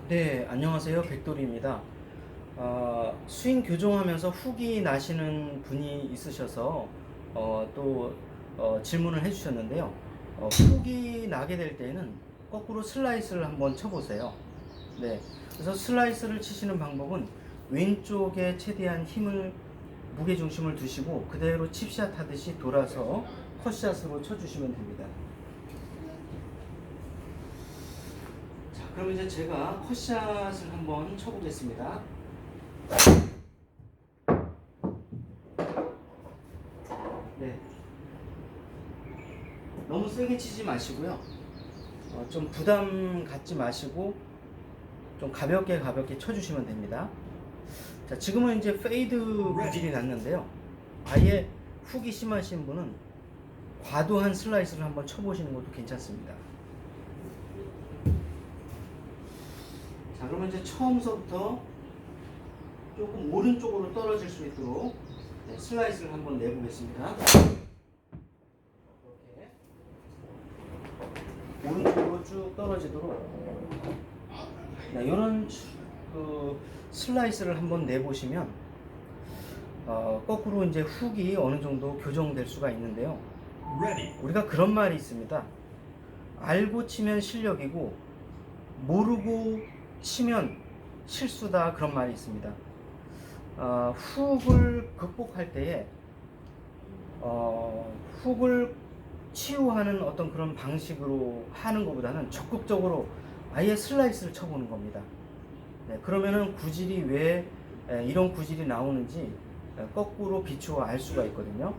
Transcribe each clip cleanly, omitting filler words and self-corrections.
네, 안녕하세요. 백돌이입니다. 스윙 교정하면서 훅이 나시는 분이 있으셔서 질문을 해주셨는데요. 훅이 나게 될 때는 거꾸로 슬라이스를 한번 쳐보세요. 네, 그래서 슬라이스를 치시는 방법은 왼쪽에 최대한 무게 중심을 두시고 그대로 칩샷 하듯이 돌아서 컷샷으로 쳐주시면 됩니다. 그럼 이제 제가 컷샷을 한번 쳐보겠습니다. 네. 너무 세게 치지 마시고요. 좀 부담 갖지 마시고 좀 가볍게 쳐주시면 됩니다. 자, 지금은 이제 페이드 구질이 났는데요. 아예 훅이 심하신 분은 과도한 슬라이스를 한번 쳐보시는 것도 괜찮습니다. 자, 그러면 이제 처음서부터 조금 오른쪽으로 떨어질 수 있도록 슬라이스를 한번 내보겠습니다. 이렇게 오른쪽으로 쭉 떨어지도록 이런 슬라이스를 한번 내보시면 거꾸로 이제 훅이 어느 정도 교정될 수가 있는데요. 우리가 그런 말이 있습니다. 알고 치면 실력이고 모르고 치면 실수다, 그런 말이 있습니다. 훅을 극복할 때에 훅을 치유하는 어떤 그런 방식으로 하는 것보다는 적극적으로 아예 슬라이스를 쳐보는 겁니다. 네, 그러면은 구질이 왜 이런 구질이 나오는지 거꾸로 비추어 알 수가 있거든요.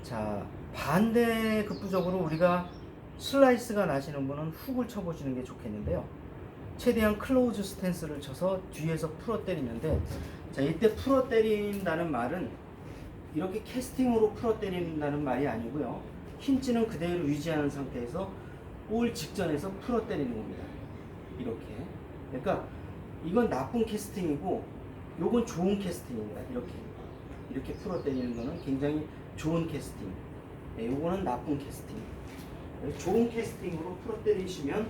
자, 반대 급부적으로 우리가 슬라이스가 나시는 분은 훅을 쳐보시는 게 좋겠는데요. 최대한 클로즈 스탠스를 쳐서 뒤에서 풀어 때리는데, 자, 이때 풀어 때린다는 말은 이렇게 캐스팅으로 풀어 때린다는 말이 아니고요. 힌지는 그대로 유지하는 상태에서 볼 직전에서 풀어 때리는 겁니다. 이렇게. 그러니까 이건 나쁜 캐스팅이고 요건 좋은 캐스팅입니다. 이렇게 풀어 때리는 거는 굉장히 좋은 캐스팅. 네, 요거는 나쁜 캐스팅. 좋은 캐스팅으로 풀어 때리시면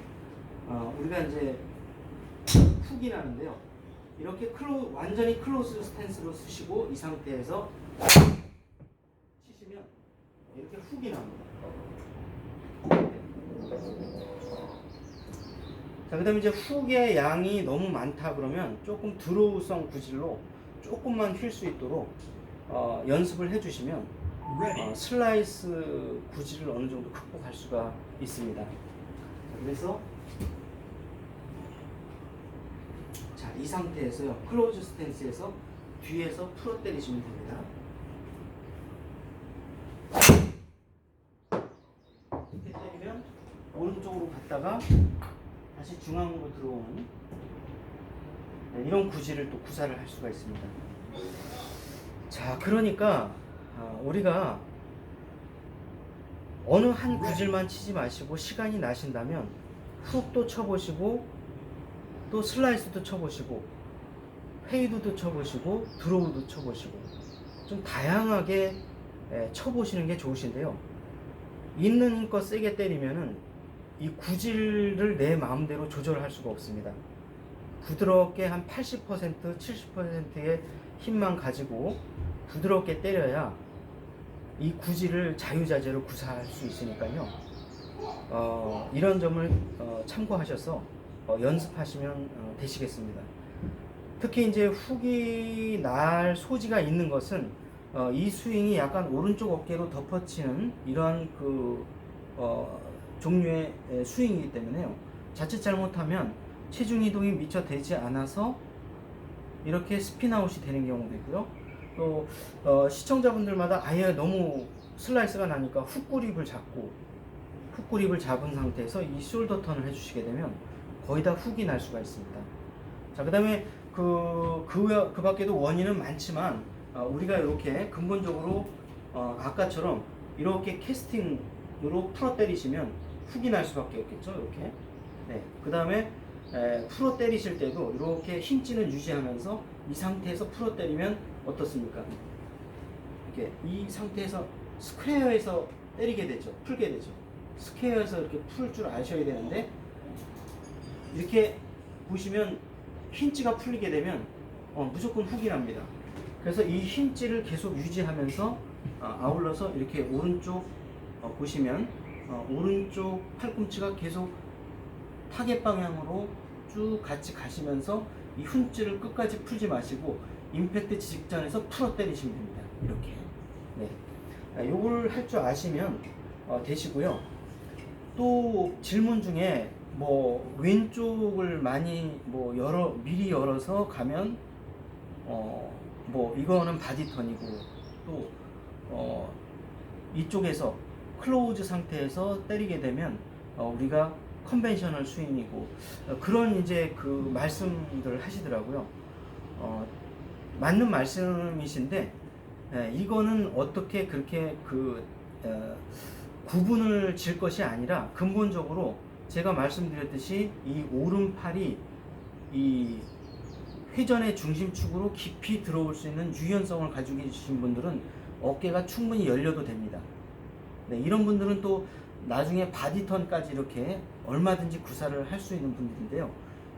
우리가 이제 훅이 나는데요. 이렇게 완전히 클로즈 스탠스로 쓰시고 이 상태에서 치시면 이렇게 훅이 납니다. 자, 그 다음에 이제 훅의 양이 너무 많다 그러면 조금 드로우성 구질로 조금만 휠 수 있도록 연습을 해주시면 슬라이스 구질을 어느 정도 극복할 수가 있습니다. 자, 그래서 이 상태에서요, 클로즈 스탠스에서 뒤에서 풀어 때리시면 됩니다. 이렇게 때리면 오른쪽으로 갔다가 다시 중앙으로 들어오는 이런 구질을 또 구사를 할 수가 있습니다. 자, 그러니까 우리가 어느 한 구질만 치지 마시고 시간이 나신다면 훅도 쳐보시고 또 슬라이스도 쳐보시고 페이드도 쳐보시고 드로우도 쳐보시고 좀 다양하게 쳐보시는 게 좋으신데요. 있는 힘껏 세게 때리면은 이 구질을 내 마음대로 조절할 수가 없습니다. 부드럽게 한 80%, 70%의 힘만 가지고 부드럽게 때려야 이 구질을 자유자재로 구사할 수 있으니까요. 이런 점을 참고하셔서 연습하시면 되시겠습니다. 특히 이제 훅이 날 소지가 있는 것은 이 스윙이 약간 오른쪽 어깨로 덮어치는 이러한 종류의 스윙이기 때문에요. 자칫 잘못하면 체중 이동이 미처 되지 않아서 이렇게 스핀아웃이 되는 경우도 있고요. 또 시청자분들마다 아예 너무 슬라이스가 나니까 훅그립을 잡은 상태에서 이 숄더 턴을 해주시게 되면 거의 다 훅이 날 수가 있습니다. 자, 그 다음에 그 밖에도 원인은 많지만 우리가 이렇게 근본적으로 아까처럼 이렇게 캐스팅으로 풀어 때리시면 훅이 날 수밖에 없겠죠. 이렇게. 네. 그 다음에 풀어 때리실 때도 이렇게 힘찌는 유지하면서 이 상태에서 풀어 때리면 어떻습니까? 이렇게 이 상태에서 스퀘어에서 때리게 되죠. 풀게 되죠. 스퀘어에서 이렇게 풀 줄 아셔야 되는데 이렇게 보시면 힌지가 풀리게 되면 무조건 훅이 납니다. 그래서 이 힌지를 계속 유지하면서 아울러서 이렇게 오른쪽 보시면 오른쪽 팔꿈치가 계속 타겟 방향으로 쭉 같이 가시면서 이 힌지를 끝까지 풀지 마시고 임팩트 직전에서 풀어 때리시면 됩니다. 이렇게. 네. 요걸 할 줄 아시면 되시고요. 또 질문 중에 뭐 왼쪽을 많이 뭐 미리 열어서 가면 뭐 이거는 바디턴이고 또 이쪽에서 클로우즈 상태에서 때리게 되면 우리가 컨벤셔널 스윙이고 그런 이제 그 말씀들 하시더라고요. 맞는 말씀이신데 이거는 어떻게 그렇게 구분을 질 것이 아니라 근본적으로 제가 말씀드렸듯이 이 오른팔이 이 회전의 중심축으로 깊이 들어올 수 있는 유연성을 가지고 계신 분들은 어깨가 충분히 열려도 됩니다. 네, 이런 분들은 또 나중에 바디턴까지 이렇게 얼마든지 구사를 할 수 있는 분들인데요.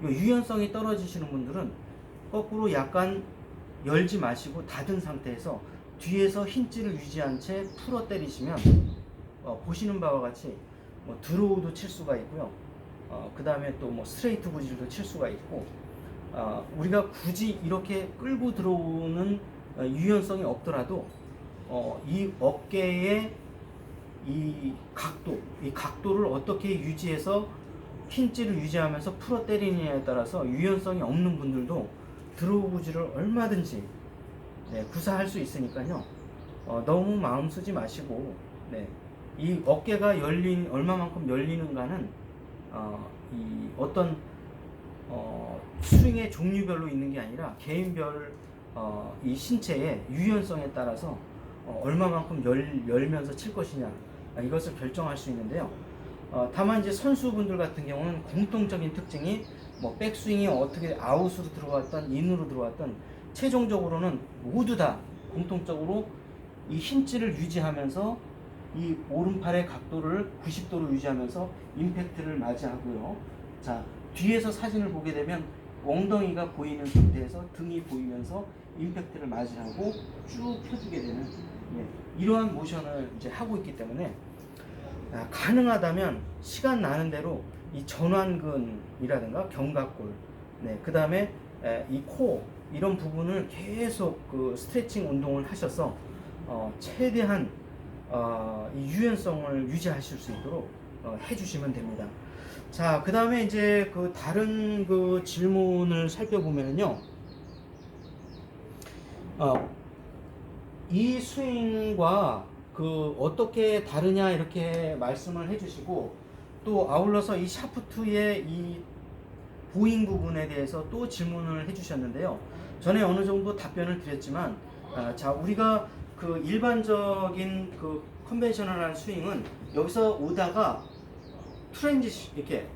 이 유연성이 떨어지시는 분들은 거꾸로 약간 열지 마시고 닫은 상태에서 뒤에서 힌지를 유지한 채 풀어 때리시면 보시는 바와 같이 뭐 드로우도 칠 수가 있고요. 그 다음에 또 뭐 스트레이트 구질도 칠 수가 있고 우리가 굳이 이렇게 끌고 들어오는 유연성이 없더라도 이 어깨의 이 각도를 어떻게 유지해서 힌지를 유지하면서 풀어 때리느냐에 따라서 유연성이 없는 분들도 드로우 구질을 얼마든지 구사할 수 있으니까요. 너무 마음 쓰지 마시고 이 어깨가 얼마만큼 열리는가는 이 어떤 스윙의 종류별로 있는 게 아니라 개인별 이 신체의 유연성에 따라서 얼마만큼 열면서 칠 것이냐 이것을 결정할 수 있는데요. 다만 이제 선수분들 같은 경우는 공통적인 특징이 뭐 백스윙이 어떻게 아웃으로 들어왔던 인으로 들어왔던 최종적으로는 모두 다 공통적으로 이 힌지를 유지하면서 이 오른팔의 각도를 90도로 유지하면서 임팩트를 맞이하고요. 자, 뒤에서 사진을 보게 되면 엉덩이가 보이는 상태에서 등이 보이면서 임팩트를 맞이하고 쭉 펴주게 되는 이러한 모션을 이제 하고 있기 때문에 가능하다면 시간 나는 대로 이 전완근이라든가 견갑골, 그 다음에 이 코 이런 부분을 계속 스트레칭 운동을 하셔서 최대한 이 유연성을 유지하실 수 있도록 해주시면 됩니다. 자, 그 다음에 이제 다른 질문을 살펴보면요. 이 스윙과 어떻게 다르냐 이렇게 말씀을 해주시고 또 아울러서 이 샤프트의 이 보잉 부분에 대해서 또 질문을 해주셨는데요. 전에 어느 정도 답변을 드렸지만 자, 우리가 일반적인 컨벤셔널한 스윙은 여기서 오다가 트랜지션 이렇게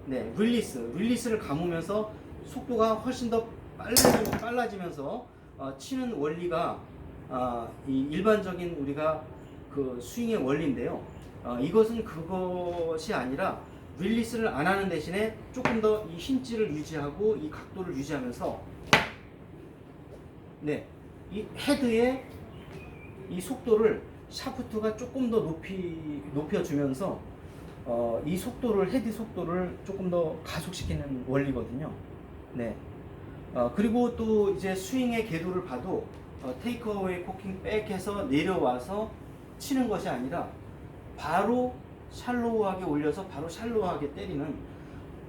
릴리스를 감으면서 속도가 훨씬 더 빨라지면서 치는 원리가 이 일반적인 우리가 스윙의 원리인데요. 이것은 그것이 아니라 릴리스를 안 하는 대신에 조금 더 이 힌지를 유지하고 이 각도를 유지하면서 이 헤드의 이 속도를 샤프트가 조금 더 높여주면서 이 헤드 속도를 조금 더 가속시키는 원리거든요. 그리고 또 이제 스윙의 궤도를 봐도 테이크어웨이 코킹 백해서 내려와서 치는 것이 아니라 바로 샬로우하게 올려서 바로 샬로우하게 때리는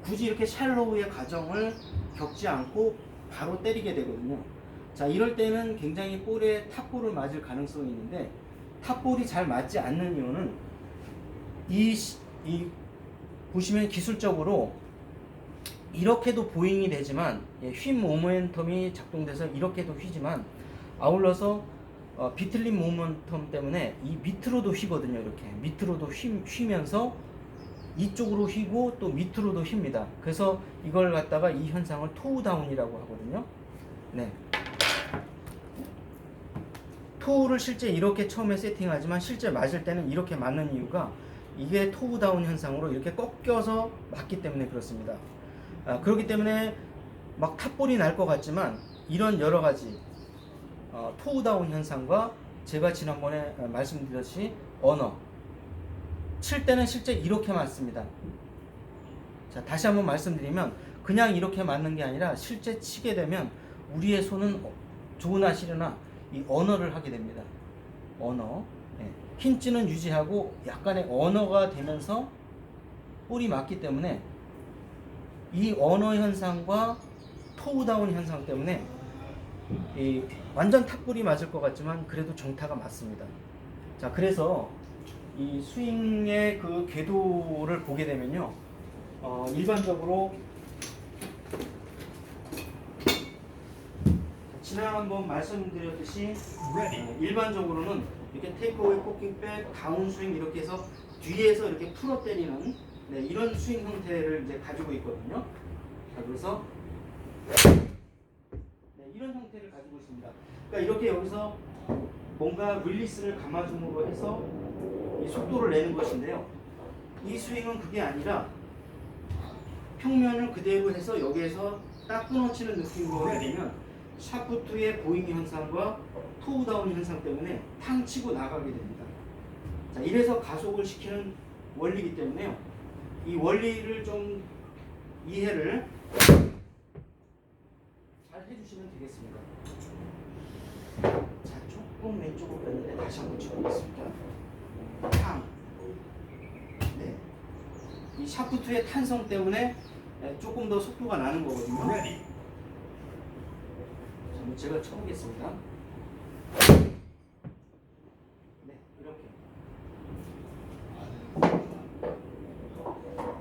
굳이 이렇게 샬로우의 과정을 겪지 않고 바로 때리게 되거든요. 자, 이럴 때는 굉장히 탑볼을 맞을 가능성이 있는데 탑볼이 잘 맞지 않는 이유는 보시면 기술적으로 이렇게도 보잉이 되지만 휨 모멘텀이 작동돼서 이렇게도 휘지만 아울러서 비틀린 모멘텀 때문에 이 밑으로도 휘거든요. 이렇게 밑으로도 휘면서 이쪽으로 휘고 또 밑으로도 휩니다. 그래서 이걸 갖다가 이 현상을 토우 다운이라고 하거든요. 토우를 실제 이렇게 처음에 세팅하지만 실제 맞을 때는 이렇게 맞는 이유가 이게 토우 다운 현상으로 이렇게 꺾여서 맞기 때문에 그렇습니다. 그렇기 때문에 막 탑볼이 날 것 같지만 이런 여러 가지 토우다운 현상과 제가 지난번에 말씀드렸듯이 언어 칠 때는 실제 이렇게 맞습니다. 자, 다시 한번 말씀드리면 그냥 이렇게 맞는 게 아니라 실제 치게 되면 우리의 손은 좋으나 싫으나 이 언어를 하게 됩니다. 언어. 네. 힌지는 유지하고 약간의 언어가 되면서 볼이 맞기 때문에 이 언어 현상과 토우다운 현상 때문에 이 완전 탑볼이 맞을 것 같지만 그래도 정타가 맞습니다. 자, 그래서 이 스윙의 그 궤도를 보게 되면요, 일반적으로 지난번 말씀드렸듯이 일반적으로는 이렇게 테이크어웨이, 코킹백, 다운스윙 이렇게 해서 뒤에서 이렇게 풀어 때리는 이런 스윙 형태를 이제 가지고 있거든요. 자, 그래서 이런 형태를 가지고 있습니다. 그러니까 이렇게 여기서 뭔가 릴리스를 감아줌으로 해서 이 속도를 내는 것인데요. 이 스윙은 그게 아니라 평면을 그대로 해서 여기에서 딱 끊어치는 느낌으로 하게 되면 샤프트의 보잉 현상과 토우다운 현상 때문에 탕 치고 나가게 됩니다. 자, 이래서 가속을 시키는 원리이기 때문에요. 이 원리를 좀 이해를 잘 해주시면 되겠습니다. 자, 조금 왼쪽으로 뺐는데 다시 한번 쳐보겠습니다. 탕. 네. 이 샤프트의 탄성 때문에 조금 더 속도가 나는 거거든요. 자, 제가 쳐보겠습니다. 네, 이렇게.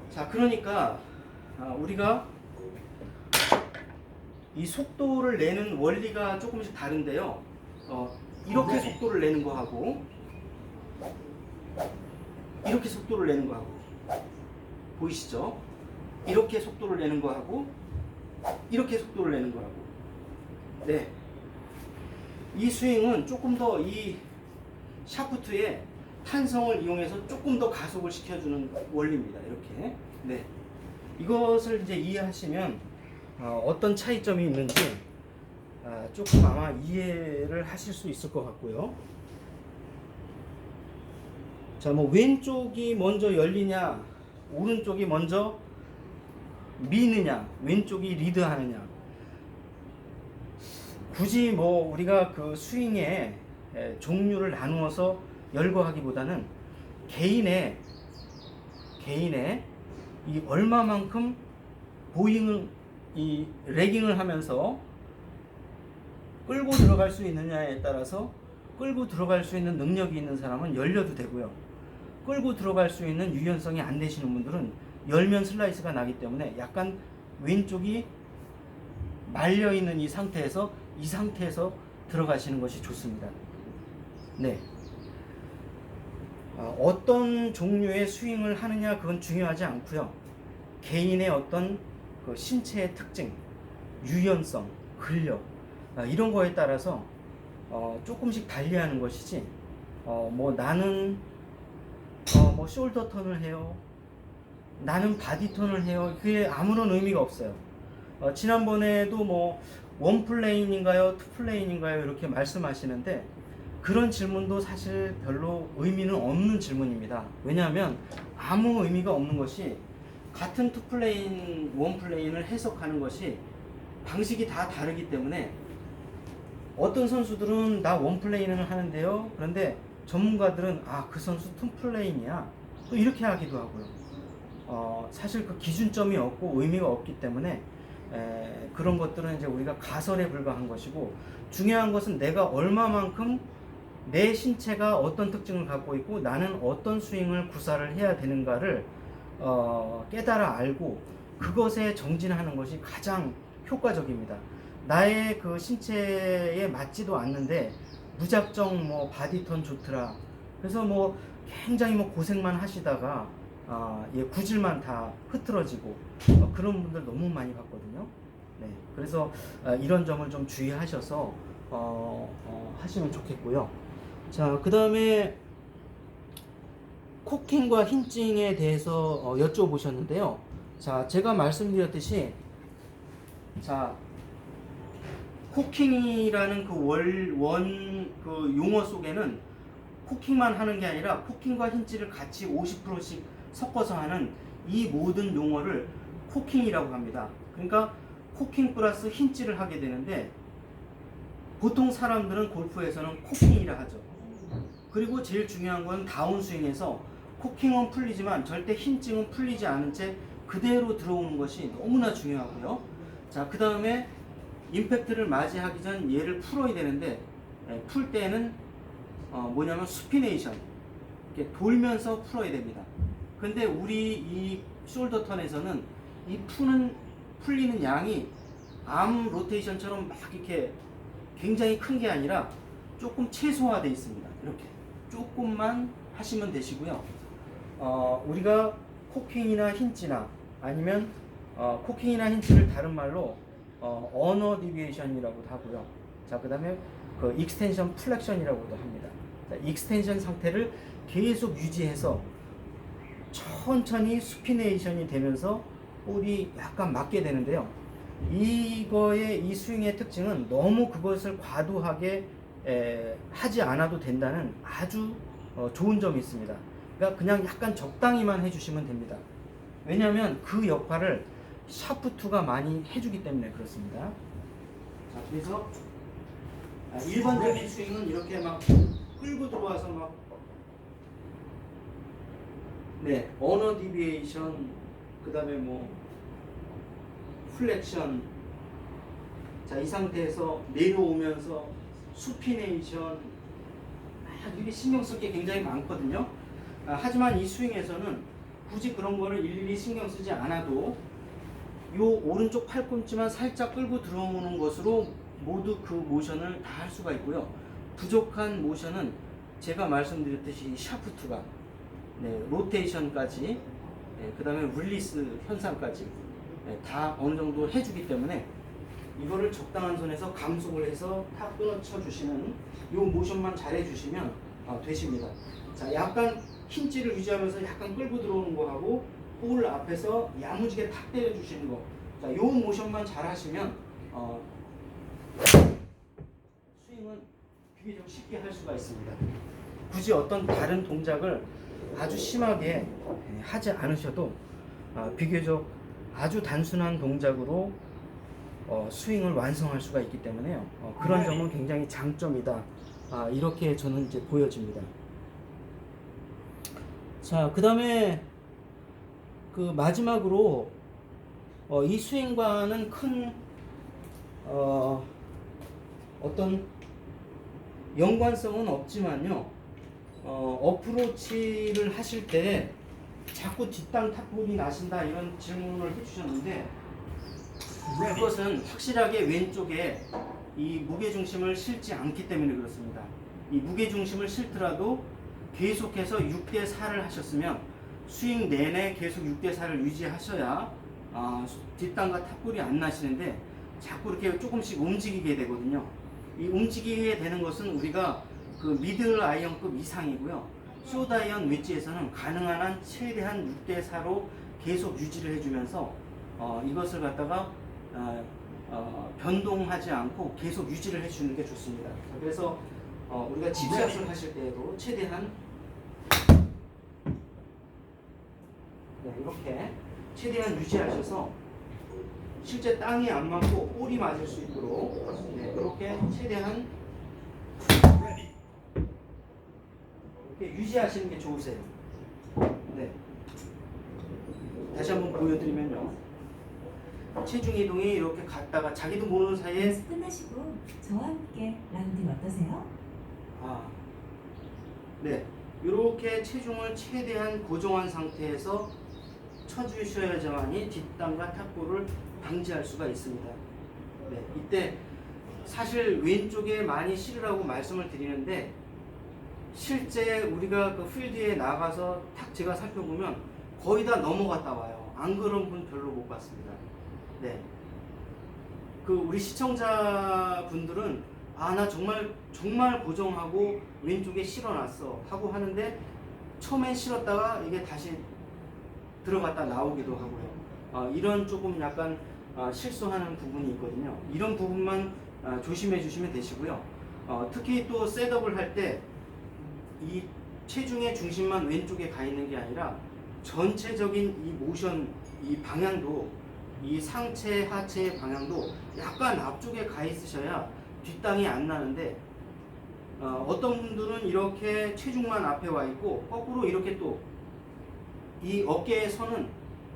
자, 그러니까 우리가 이 속도를 내는 원리가 조금씩 다른데요. 이렇게 속도를 내는 거하고 이렇게 속도를 내는 거하고 보이시죠? 이렇게 속도를 내는 거하고 이렇게 속도를 내는 거하고 네. 이 스윙은 조금 더 이 샤프트의 탄성을 이용해서 조금 더 가속을 시켜주는 원리입니다. 이렇게. 네. 이것을 이제 이해하시면 어떤 차이점이 있는지 조금 아마 이해를 하실 수 있을 것 같고요. 자, 뭐 왼쪽이 먼저 열리냐, 오른쪽이 먼저 미느냐, 왼쪽이 리드하느냐. 굳이 뭐 우리가 그 스윙의 종류를 나누어서 열거하기보다는 개인의 이 얼마만큼 보잉을 이 레깅을 하면서 끌고 들어갈 수 있느냐에 따라서 끌고 들어갈 수 있는 능력이 있는 사람은 열려도 되고요. 끌고 들어갈 수 있는 유연성이 안 되시는 분들은 열면 슬라이스가 나기 때문에 약간 왼쪽이 말려 있는 이 상태에서 들어가시는 것이 좋습니다. 네. 어떤 종류의 스윙을 하느냐 그건 중요하지 않고요. 개인의 어떤 그 신체의 특징, 유연성, 근력 이런 거에 따라서 조금씩 달리하는 것이지 뭐 나는 뭐 숄더 턴을 해요, 나는 바디 턴을 해요, 그게 아무런 의미가 없어요. 지난번에도 뭐 원 플레인인가요, 투 플레인인가요 이렇게 말씀하시는데 그런 질문도 사실 별로 의미는 없는 질문입니다. 왜냐하면 아무 의미가 없는 것이 같은 투 플레인, 원 플레인을 해석하는 것이 방식이 다 다르기 때문에 어떤 선수들은 나 원 플레인을 하는데요. 그런데 전문가들은 그 선수 투 플레인이야. 또 이렇게 하기도 하고요. 사실 그 기준점이 없고 의미가 없기 때문에 그런 것들은 이제 우리가 가설에 불과한 것이고 중요한 것은 내가 얼마만큼 내 신체가 어떤 특징을 갖고 있고 나는 어떤 스윙을 구사를 해야 되는가를 깨달아 알고 그것에 정진하는 것이 가장 효과적입니다. 나의 그 신체에 맞지도 않는데 무작정 뭐 바디턴 좋더라 그래서 뭐 굉장히 뭐 고생만 하시다가 구질만 다 흐트러지고 그런 분들 너무 많이 봤거든요. 네, 그래서 이런 점을 좀 주의하셔서 하시면 좋겠고요. 자, 그 다음에 코킹과 힌징에 대해서 여쭤보셨는데요. 자, 제가 말씀드렸듯이 자, 코킹이라는 그 용어 속에는 코킹만 하는 게 아니라 코킹과 힌지를 같이 50%씩 섞어서 하는 이 모든 용어를 코킹이라고 합니다. 그러니까 코킹 플러스 힌지를 하게 되는데 보통 사람들은 골프에서는 코킹이라 하죠. 그리고 제일 중요한 건 다운스윙에서 코킹은 풀리지만 절대 힌징은 풀리지 않은 채 그대로 들어오는 것이 너무나 중요하고요. 자, 그 다음에 임팩트를 맞이하기 전 얘를 풀어야 되는데 풀 때는 뭐냐면 수피네이션 이렇게 돌면서 풀어야 됩니다. 근데 우리 이 숄더 턴에서는 이 풀리는 양이 암 로테이션처럼 막 이렇게 굉장히 큰 게 아니라 조금 최소화되어 있습니다. 이렇게 조금만 하시면 되시고요. 우리가 코킹이나 힌지나 아니면 코킹이나 힌지를 다른 말로 언어 디비에이션이라고도 하고요. 자, 그 다음에 그 익스텐션 플렉션이라고도 합니다. 자, 익스텐션 상태를 계속 유지해서 천천히 수피네이션이 되면서 볼이 약간 맞게 되는데요. 이거의 이 스윙의 특징은 너무 그것을 과도하게 하지 않아도 된다는 아주 좋은 점이 있습니다. 그러니까 그냥 약간 적당히만 해주시면 됩니다. 왜냐하면 그 역할을 샤프트가 많이 해주기 때문에 그렇습니다. 자, 그래서 일반적인 스윙은 이렇게 막 끌고 들어와서 막 언어 디비에이션, 그 다음에 뭐 플렉션, 자, 이 상태에서 내려오면서 수피네이션, 이게 신경 쓸 게 굉장히 많거든요. 하지만 이 스윙에서는 굳이 그런 거를 일일이 신경 쓰지 않아도 요 오른쪽 팔꿈치만 살짝 끌고 들어오는 것으로 모두 그 모션을 다 할 수가 있고요. 부족한 모션은 제가 말씀드렸듯이 샤프트가 로테이션까지, 그 다음에 릴리스 현상까지 다 어느 정도 해주기 때문에 이거를 적당한 선에서 감속을 해서 탁 끊어쳐 주시는 이 모션만 잘 해주시면 되십니다. 자, 약간 힌지를 유지하면서 약간 끌고 들어오는 거 하고 볼 앞에서 야무지게 탁 때려 주시는 거, 자, 이 모션만 잘 하시면 스윙은 비교적 쉽게 할 수가 있습니다. 굳이 어떤 다른 동작을 아주 심하게 하지 않으셔도 비교적 아주 단순한 동작으로 스윙을 완성할 수가 있기 때문에요. 그런 점은 굉장히 장점이다. 이렇게 저는 이제 보여집니다. 자, 그 다음에 그 마지막으로 이 스윙과는 큰 어떤 연관성은 없지만요. 어프로치를 하실 때 자꾸 뒷땅 탑볼이 나신다 이런 질문을 해주셨는데, 그것은 확실하게 왼쪽에 이 무게중심을 실지 않기 때문에 그렇습니다. 이 무게중심을 실더라도 계속해서 6대4를 하셨으면 스윙 내내 계속 6대4를 유지하셔야 뒷땅과 탑볼이 안 나시는데 자꾸 이렇게 조금씩 움직이게 되거든요. 이 움직이게 되는 것은 우리가 그 미들 아이언급 이상이고요. 숏 아이언 웨지에서는 가능한 한 최대한 6대4로 계속 유지를 해주면서 이것을 갖다가 변동하지 않고 계속 유지를 해주는 게 좋습니다. 그래서 우리가 칩샷을 하실 때에도 최대한 이렇게 최대한 유지하셔서 실제 땅이 안 맞고 볼이 맞을 수 있도록 이렇게 최대한 이렇게 유지하시는 게 좋으세요. 다시 한번 보여드리면요. 체중 이동이 이렇게 갔다가 자기도 모르는 사이에 끝나시고 저와 함께 라운딩 어떠세요? 이렇게 체중을 최대한 고정한 상태에서 쳐주셔야지만이 뒷땅과 탑볼을 방지할 수가 있습니다. 이때 사실 왼쪽에 많이 실으라고 말씀을 드리는데 실제 우리가 그 필드에 나가서 탁 제가 살펴보면 거의 다 넘어갔다 와요. 안 그런 분 별로 못 봤습니다. 그 우리 시청자분들은 나 정말 고정하고 왼쪽에 실어놨어 하고 하는데 처음엔 실었다가 이게 다시 들어갔다 나오기도 하고요. 이런 조금 약간 실수하는 부분이 있거든요. 이런 부분만 조심해 주시면 되시고요. 특히 또 셋업을 할 때 이 체중의 중심만 왼쪽에 가 있는 게 아니라 전체적인 이 모션, 이 방향도, 이 상체 하체의 방향도 약간 앞쪽에 가 있으셔야 뒷땅이 안 나는데, 어떤 분들은 이렇게 체중만 앞에 와 있고 거꾸로 이렇게 또 이 어깨의 선은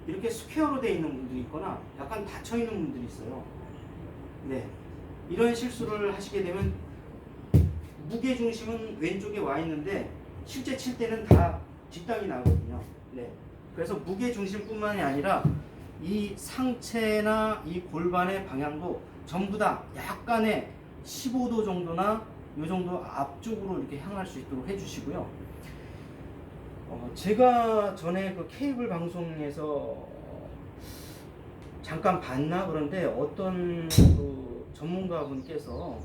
이렇게 스퀘어로 되어 있는 분들이 있거나 약간 닫혀 있는 분들이 있어요. 네, 이런 실수를 하시게 되면 무게 중심은 왼쪽에 와 있는데 실제 칠 때는 다 뒷땅이 나거든요. 네, 그래서 무게 중심뿐만이 아니라 이 상체나 이 골반의 방향도 전부 다 약간의 15도 정도나 이 정도 앞쪽으로 이렇게 향할 수 있도록 해주시고요. 제가 전에 그 케이블 방송에서 잠깐 봤나 그런데 어떤 그 전문가분께서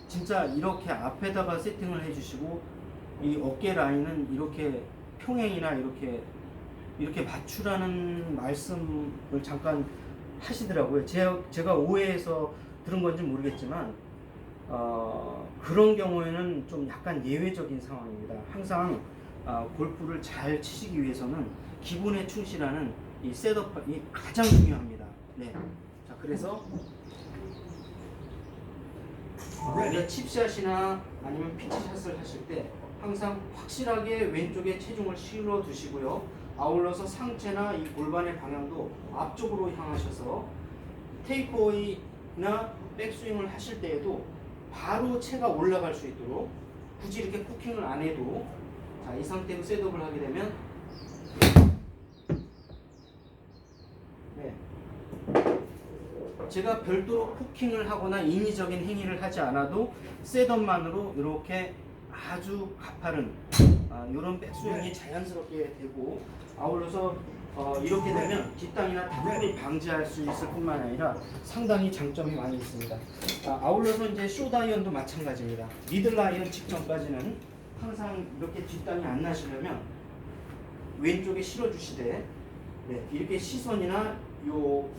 진짜 이렇게 앞에다가 세팅을 해주시고 이 어깨 라인은 이렇게 평행이나 이렇게 맞추라는 말씀을 잠깐 하시더라고요. 제가 오해해서 들은 건지 모르겠지만 그런 경우에는 좀 약간 예외적인 상황입니다. 항상 골프를 잘 치시기 위해서는 기본에 충실하는 이 셋업이 가장 중요합니다. 네. 자, 그래서 우리가 칩샷이나 아니면 피치샷을 하실 때 항상 확실하게 왼쪽에 체중을 실어 두시고요. 아울러서 상체나 이 골반의 방향도 앞쪽으로 향하셔서 테이크어웨이나 백스윙을 하실 때에도 바로 채가 올라갈 수 있도록 굳이 이렇게 쿠킹을 안 해도, 자, 이 상태로 셋업을 하게 되면 네, 제가 별도로 쿠킹을 하거나 인위적인 행위를 하지 않아도 셋업만으로 이렇게 아주 가파른 이런 백스윙이 자연스럽게 되고, 아울러서 이렇게 되면 뒷땅이나 탑볼을 방지할 수 있을 뿐만 아니라 상당히 장점이 많이 있습니다. 아울러서 이제 숏아이언도 마찬가지입니다. 미들 아이언 직전까지는 항상 이렇게 뒷땅이 안 나시려면 왼쪽에 실어주시되, 네, 이렇게 시선이나 요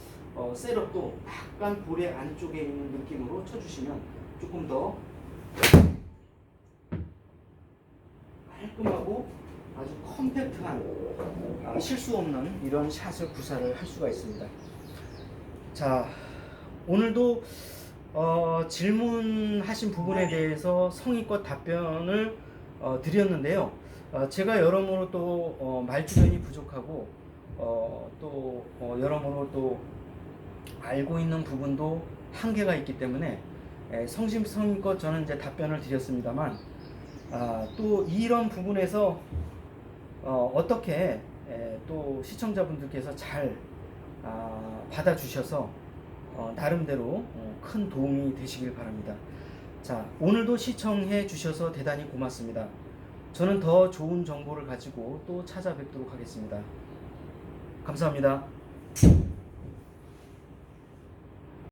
셋업도 약간 볼의 안쪽에 있는 느낌으로 쳐주시면 조금 더 깔끔하고 아주 컴팩트한 실수 없는 이런 샷을 구사를 할 수가 있습니다. 자, 오늘도 질문하신 부분에 대해서 성의껏 답변을 드렸는데요. 제가 여러모로 또 말주변이 부족하고 또 여러모로 또 알고 있는 부분도 한계가 있기 때문에 성심성의껏 저는 이제 답변을 드렸습니다만, 또 이런 부분에서 어떻게 또 시청자분들께서 잘 받아주셔서 나름대로 큰 도움이 되시길 바랍니다. 자, 오늘도 시청해 주셔서 대단히 고맙습니다. 저는 더 좋은 정보를 가지고 또 찾아뵙도록 하겠습니다. 감사합니다.